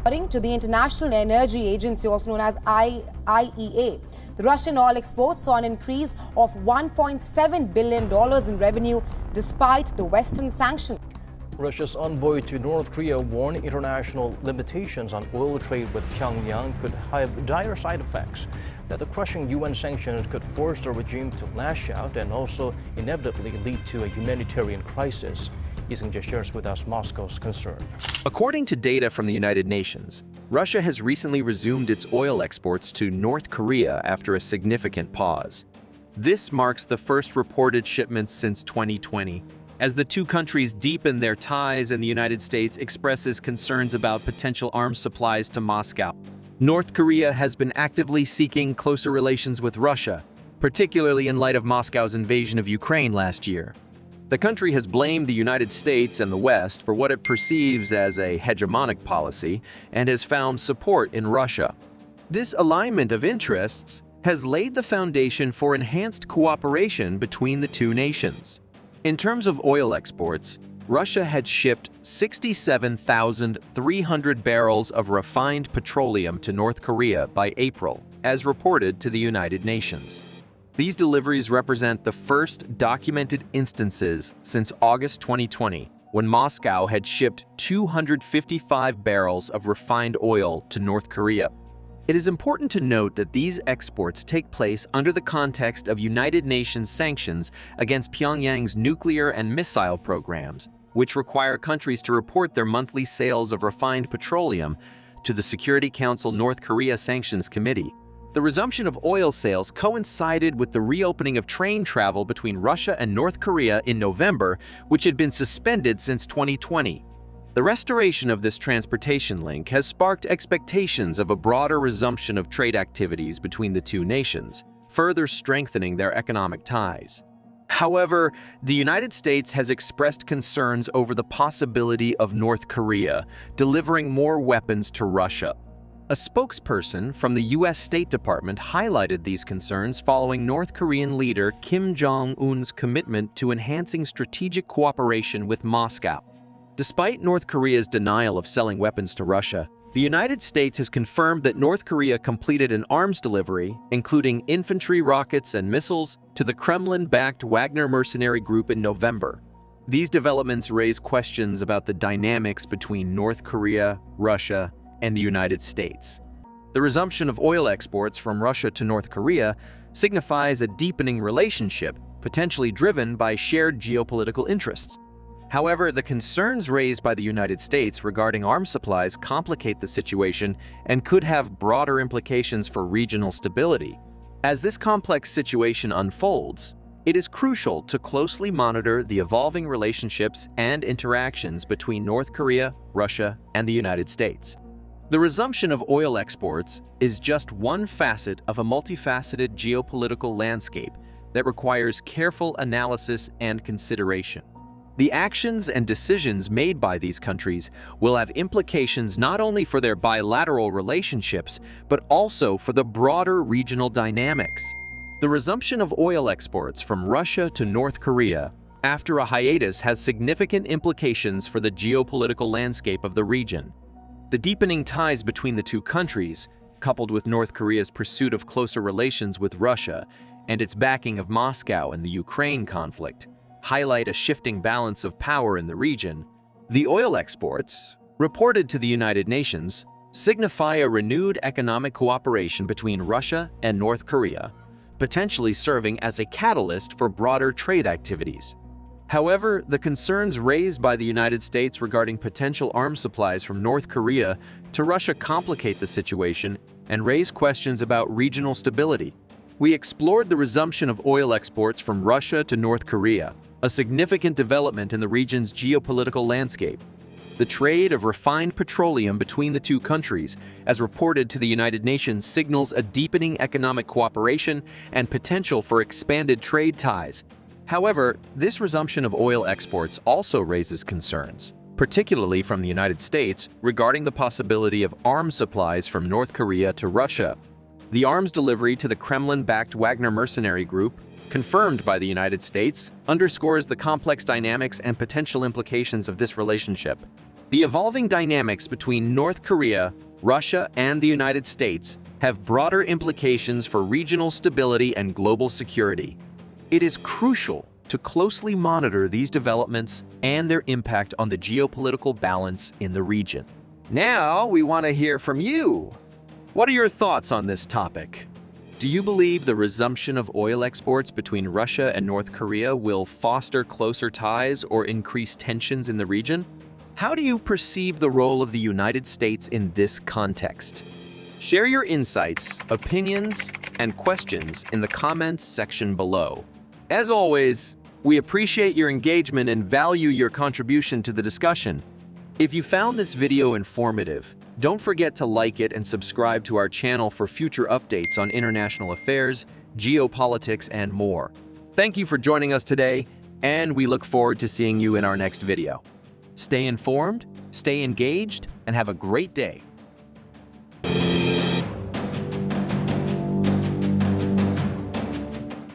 According to the International Energy Agency, also known as IEA, the Russian oil exports saw an increase of $1.7 billion in revenue despite the Western sanctions. Russia's envoy to North Korea warned international limitations on oil trade with Pyongyang could have dire side effects, that the crushing UN sanctions could force the regime to lash out and also inevitably lead to a humanitarian crisis. Ising shares with us Moscow's concern. According to data from the United Nations, Russia has recently resumed its oil exports to North Korea after a significant pause. This marks the first reported shipments since 2020, as the two countries deepen their ties and the United States expresses concerns about potential arms supplies to Moscow. North Korea has been actively seeking closer relations with Russia, particularly in light of Moscow's invasion of Ukraine last year. The country has blamed the United States and the West for what it perceives as a hegemonic policy and has found support in Russia. This alignment of interests has laid the foundation for enhanced cooperation between the two nations. In terms of oil exports, Russia had shipped 67,300 barrels of refined petroleum to North Korea by April, as reported to the United Nations. These deliveries represent the first documented instances since August 2020, when Moscow had shipped 255 barrels of refined oil to North Korea. It is important to note that these exports take place under the context of United Nations sanctions against Pyongyang's nuclear and missile programs, which require countries to report their monthly sales of refined petroleum to the Security Council North Korea Sanctions Committee. The resumption of oil sales coincided with the reopening of train travel between Russia and North Korea in November, which had been suspended since 2020. The restoration of this transportation link has sparked expectations of a broader resumption of trade activities between the two nations, further strengthening their economic ties. However, the United States has expressed concerns over the possibility of North Korea delivering more weapons to Russia. A spokesperson from the U.S. State Department highlighted these concerns following North Korean leader Kim Jong-un's commitment to enhancing strategic cooperation with Moscow. Despite North Korea's denial of selling weapons to Russia, the United States has confirmed that North Korea completed an arms delivery, including infantry rockets and missiles, to the Kremlin-backed Wagner mercenary group in November. These developments raise questions about the dynamics between North Korea, Russia, and the United States. The resumption of oil exports from Russia to North Korea signifies a deepening relationship, potentially driven by shared geopolitical interests. However, the concerns raised by the United States regarding arms supplies complicate the situation and could have broader implications for regional stability. As this complex situation unfolds, it is crucial to closely monitor the evolving relationships and interactions between North Korea, Russia, and the United States. The resumption of oil exports is just one facet of a multifaceted geopolitical landscape that requires careful analysis and consideration. The actions and decisions made by these countries will have implications not only for their bilateral relationships, but also for the broader regional dynamics. The resumption of oil exports from Russia to North Korea after a hiatus has significant implications for the geopolitical landscape of the region. The deepening ties between the two countries, coupled with North Korea's pursuit of closer relations with Russia and its backing of Moscow in the Ukraine conflict, highlight a shifting balance of power in the region. The oil exports, reported to the United Nations, signify a renewed economic cooperation between Russia and North Korea, potentially serving as a catalyst for broader trade activities. However, the concerns raised by the United States regarding potential arms supplies from North Korea to Russia complicate the situation and raise questions about regional stability. We explored the resumption of oil exports from Russia to North Korea, a significant development in the region's geopolitical landscape. The trade of refined petroleum between the two countries, as reported to the United Nations, signals a deepening economic cooperation and potential for expanded trade ties. However, this resumption of oil exports also raises concerns, particularly from the United States, regarding the possibility of arms supplies from North Korea to Russia. The arms delivery to the Kremlin-backed Wagner mercenary group, confirmed by the United States, underscores the complex dynamics and potential implications of this relationship. The evolving dynamics between North Korea, Russia, and the United States have broader implications for regional stability and global security. It is crucial to closely monitor these developments and their impact on the geopolitical balance in the region. Now, we want to hear from you. What are your thoughts on this topic? Do you believe the resumption of oil exports between Russia and North Korea will foster closer ties or increase tensions in the region? How do you perceive the role of the United States in this context? Share your insights, opinions, and questions in the comments section below. As always, we appreciate your engagement and value your contribution to the discussion. If you found this video informative, don't forget to like it and subscribe to our channel for future updates on international affairs, geopolitics, and more. Thank you for joining us today, and we look forward to seeing you in our next video. Stay informed, stay engaged, and have a great day.